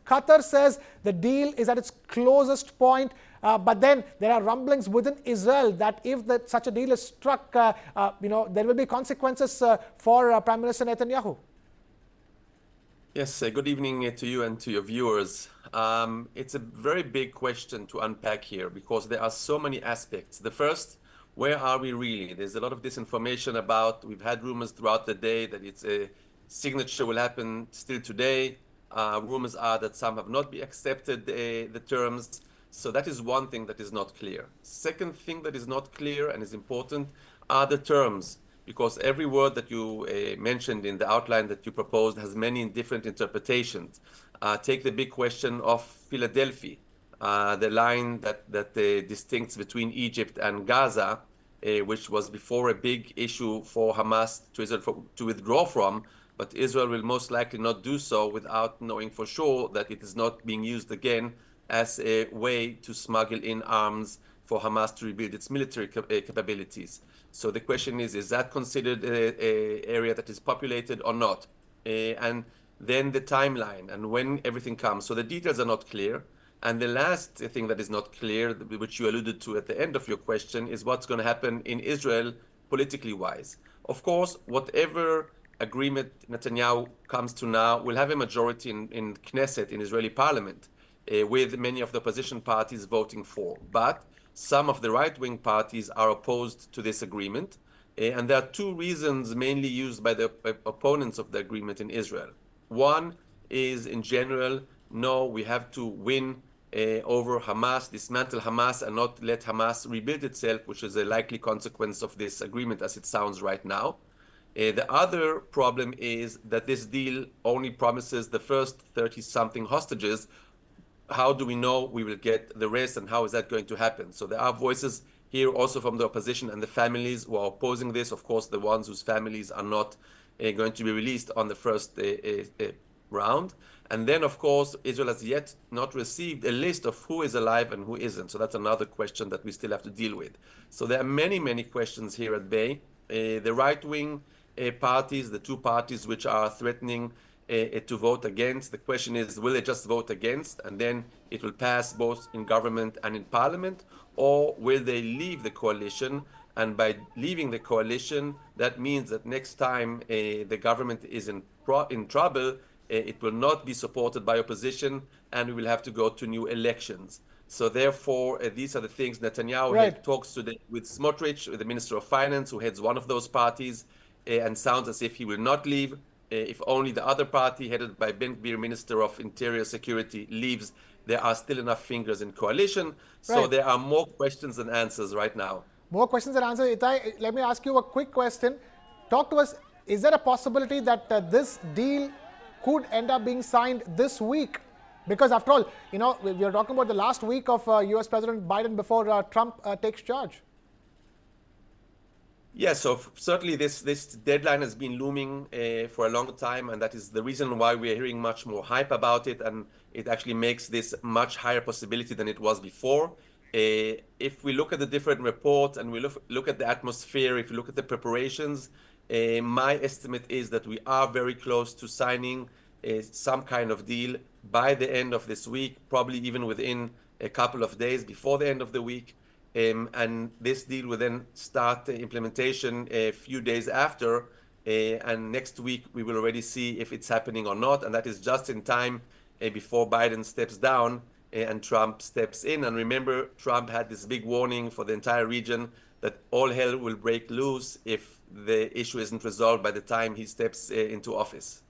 Qatar says the deal is at its closest point. But then there are rumblings within Israel that if such a deal is struck, there will be consequences for Prime Minister Netanyahu. Yes, good evening to you and to your viewers. It's a very big question to unpack here because there are so many aspects. The first, where are we really? There's a lot of disinformation about, we've had rumors throughout the day that it's a signature will happen still today. Rumors are that some have not accepted the terms. So that is one thing that is not clear. Second thing that is not clear and is important are the terms, because every word that you mentioned in the outline that you proposed has many different interpretations. Take the big question of Philadelphia, the line that distincts between Egypt and Gaza, which was before a big issue for Hamas to Israel to withdraw from, but Israel will most likely not do so without knowing for sure that it is not being used again as a way to smuggle in arms for Hamas to rebuild its military capabilities. So the question is that considered an area that is populated or not? And then the timeline and when everything comes. So the details are not clear. And the last thing that is not clear, which you alluded to at the end of your question, is what's going to happen in Israel politically wise. Of course, whatever agreement Netanyahu comes to now will have a majority in Knesset, in Israeli parliament. With many of the opposition parties voting for. But some of the right-wing parties are opposed to this agreement. And there are two reasons mainly used by the opponents of the agreement in Israel. One is, in general, no, we have to win over Hamas, dismantle Hamas, and not let Hamas rebuild itself, which is a likely consequence of this agreement as it sounds right now. The other problem is that this deal only promises the first 30-something hostages. How do we know we will get the rest, and how is that going to happen? So there are voices here also from the opposition and the families who are opposing this, of course, the ones whose families are not going to be released on the first round. And then, of course, Israel has yet not received a list of who is alive and who isn't. So that's another question that we still have to deal with. So there are many, many questions here at bay. The right-wing parties, the two parties which are threatening to vote against. The question is, will they just vote against and then it will pass both in government and in parliament? Or will they leave the coalition? And by leaving the coalition, that means that next time the government is in trouble, it will not be supported by opposition and we will have to go to new elections. So therefore, these are the things Netanyahu had talks today with Smotrich, the Minister of Finance, who heads one of those parties, and sounds as if he will not leave. If only the other party, headed by Ben-Gvir, Minister of Interior Security, leaves, there are still enough fingers in coalition. So there are more questions than answers right now. More questions than answers. Itai, let me ask you a quick question. Talk to us, is there a possibility that this deal could end up being signed this week? Because after all, we are talking about the last week of US President Biden before Trump takes charge. Yes, so certainly this deadline has been looming for a long time, and that is the reason why we are hearing much more hype about it, and it actually makes this much higher possibility than it was before. If we look at the different reports and we look at the atmosphere, if you look at the preparations, my estimate is that we are very close to signing some kind of deal by the end of this week, probably even within a couple of days before the end of the week. And this deal will then start implementation a few days after. And next week, we will already see if it's happening or not. And that is just in time before Biden steps down and Trump steps in. And remember, Trump had this big warning for the entire region that all hell will break loose if the issue isn't resolved by the time he steps into office.